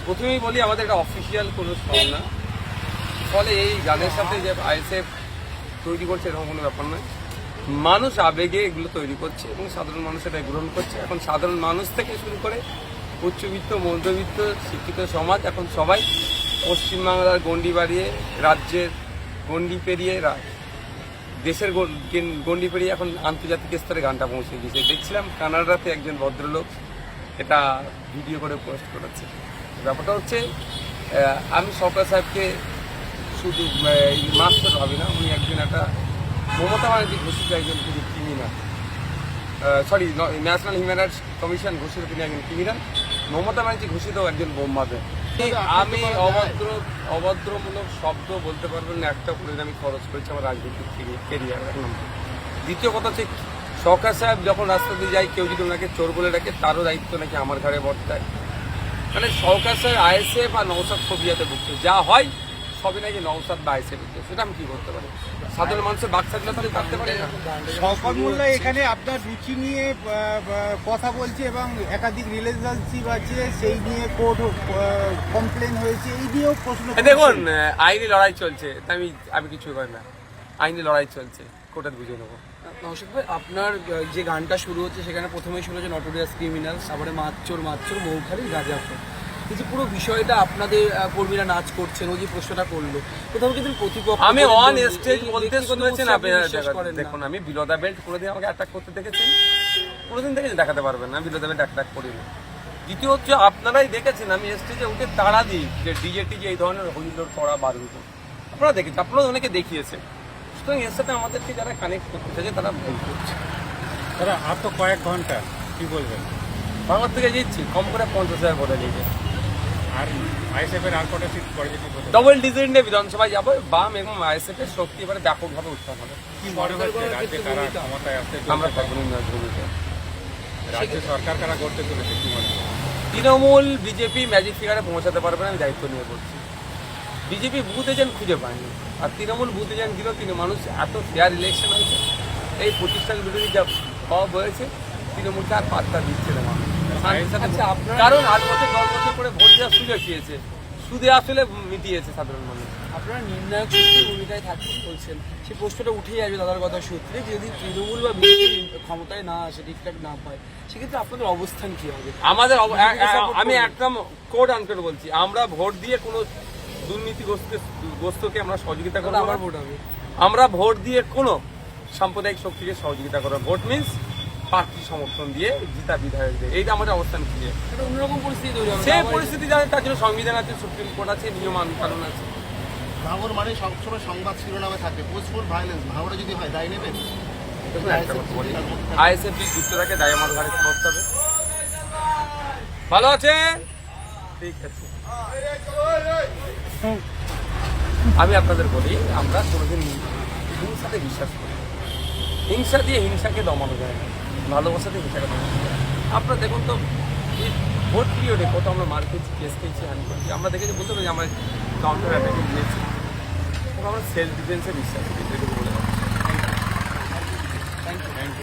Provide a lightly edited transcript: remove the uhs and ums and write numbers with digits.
প্রথমেই বলি আমাদের এটা অফিসিয়াল কোনো সং না, ফলে এই গানের সাথে যে আইএসএফ তৈরি করছে এরকম কোনো ব্যাপার নয়। মানুষ আবেগে এগুলো তৈরি করছে এবং সাধারণ মানুষ এটা গ্রহণ করছে। এখন সাধারণ মানুষ থেকে শুরু করে উচ্চবিত্ত, মধ্যবিত্ত, শিক্ষিত সমাজ এখন সবাই পশ্চিমবাংলার গণ্ডি বাড়িয়ে, রাজ্যের গণ্ডি পেরিয়ে, দেশের গণ্ডি পেরিয়ে এখন আন্তর্জাতিক স্তরে গানটা পৌঁছে গিয়েছে। দেখছিলাম কানাডাতে একজন ভদ্রলোক এটা ভিডিও করে পোস্ট করেছে। ব্যাপারটা হচ্ছে আমি সরকার সাহেবকে শুধু মাস্টার ভাবি না, উনি একজন একটা মমতা ব্যানার্জি ঘোষিত একজন তিনি criminal, national human rights commission ঘোষিত তিনি একজন ক্রিমিনাল, মমতা ব্যানার্জি ঘোষিত একজন বোমবাদক। আমি অভদ্রমূলক শব্দ বলতে পারবেন না একটা করে আমি খরচ করেছি আমার রাজনৈতিক কেরিয়ার। এক নম্বর। দ্বিতীয় কথা হচ্ছে সরকার সাহেব যখন রাস্তা দিয়ে যায় কেউ যদি ওনাকে চোর বলে ডাকে তারও দায়িত্ব নাকি আমার ঘাড়ে বর্তায়। মানে সরকার সাহেব আইএসএফ আর নওশাদ ফোবিয়াতে ভুগছে, যা হয় সবই নাকি নওশাদ বা আইএসএফ, সেটা আমি কি করতে পারি? সাধারণ মানুষের বাকস্বাধীনতা থাকতে পারে না। শওকত মোল্লা এখানে আপনার রুচি নিয়ে কথা বলছে এবং একাধিক রিলেশনশিপ আছে, সেই নিয়ে কোর্ট কমপ্লেন হয়েছে, এই নিয়েও প্রশ্ন। দেখুন, আইনি লড়াই চলছে, তাই আমি কিছু করি না। আইনি লড়াই চলছে, কোর্টে বুঝে নেবো। নওশাদ ভাই, আপনার যে গানটা শুরু হচ্ছে সেখানে প্রথমেই শুনে যে নটোরিয়াস ক্রিমিনাল, তারপরে মাচ্চোর মৌখালি গাজাপুর, এই যে পুরো বিষয়টা আপনাদের কর্মীরা নাচ করছেন, ওই যে প্রশ্নটা করলো কোথাও কিন্তু প্রতিপক্ষ। আমি অন স্টেজ বলতে শুনেছেন আপনারা। দেখুন, আমি বিলোদা বেল্ট করে দিয়ে আমাকে অ্যাটাক করতে দেখেছেন? কোনোদিন দেখেছেন? দেখাতে পারবেন না বিলোদা বেল্ট অ্যাটাক করিনি। দ্বিতীয় হচ্ছে আপনারাই দেখেছেন আমি স্টেজে উঠে তাড়া দিই যে ডিজেটি যে এই ধরনের হইলোড় করা বারুদ, আপনারা দেখেছেন, আপনারা অনেকে দেখিয়েছেন। সুতরাং এর সাথে আমাদেরকে যারা কানেক্ট করতে চাইছে তারা ভুল করছে। তারা আর তো কয়েক ঘন্টা কি বলবেন? বাংলার থেকে জিতছি কম করে 50,000 ভোটে নিয়েছে। আর আইএসএফের আর কটা সিট পড়ে ডবল ডিজিট নিয়ে বিধানসভায় যাবো। বাম এবং আইএসএফ এর শক্তি এবারে ব্যাপকভাবে উত্থান হবে। কি মনে হচ্ছে রাজ্যে কারা ক্ষমতায় আসতে আমরা সর্বনিম্ন ভূমিকা রাজ্য সরকার কারা করতে চলেছে কি মনে হয়? তৃণমূল বিজেপি ম্যাজিক ফিগারে পৌঁছাতে পারবে না, আমি দায়িত্ব নিয়ে বলছি। বিজেপি বুথ এজেন্ট খুঁজে পায়নি, আর তৃণমূল বুথ এজেন্ট দিলেও মানুষ এত ফেয়ার ইলেকশন হয়েছে, এই প্রতিষ্ঠান বিরোধী যা ভাব হয়েছে, তৃণমূলকে আর পাত্তা দিচ্ছে না মানুষ। কারণ 8 বছর 10 বছর করে ভোট দেওয়ার সুযোগ পেয়েছে, সুদে আসলে মিটিয়েছে সাধারণ মানুষ। আপনারা নির্ণায়ক শক্তির ভূমিকায় থাকবেন বলছেন, সেই প্রশ্নটা উঠেই আসবে দাদার কথা সূত্রে, যদি তৃণমূল বা বিজেপি ক্ষমতায় না আসে, ঠিকঠাক না পায়, সেক্ষেত্রে আপনাদের অবস্থান কি হবে? আমি একদম কোড আনকোড বলছি, আমরা ভোট দিয়ে কোনো দুর্নীতিগ্রস্তকে আমরা সহযোগিতা করবো। আমার ভোট হবে, আমরা ভোট দিয়ে কোনো সাম্প্রদায়িক শক্তিকে সহযোগিতা করবো। ভোট মিনস প্রার্থী সমর্থন দিয়ে জিতা বিধায়কদের, এইটা আমাদের অবস্থান ক্লিয়ার। একটা অন্যরকম পরিস্থিতি তৈরি হবে। সেই পরিস্থিতি জানে, তার জন্য সংবিধান আছে, সুপ্রিম কোর্ট আছে, নিয়ম কানুন আছে। ভাঙর মানে সবসময় সংবাদ শিরোনামে থাকে পোস্টফুল ভায়োলেন্স, ভাঙড়ে যদি হয় দায় নেবেন? দেখুন, একটা কথা বলি, আইএসএফ যুক্ত থাকে, দায় আমার ঘাড়ে করতে হবে। ভালো আছে, ঠিক আছে। আমি আপনাদের বলি, আমরা কোনোদিন হিংসাতে বিশ্বাস করি। হিংসা দিয়ে হিংসাকে দমানো যায় না, ভালোবাসাতে হিংসাকে দমানো যায়। আপনারা দেখুন তো, এই ভোট পিরিয়ডে কত আমরা মার খেয়েছি, কেস খেয়েছি, হানি করেছি। আমরা দেখেছি, বলতে পারি আমরা কাউন্টার অ্যাটাকে দিয়েছি, আমরা সেলফ ডিফেন্সে বিশ্বাস করি, বলে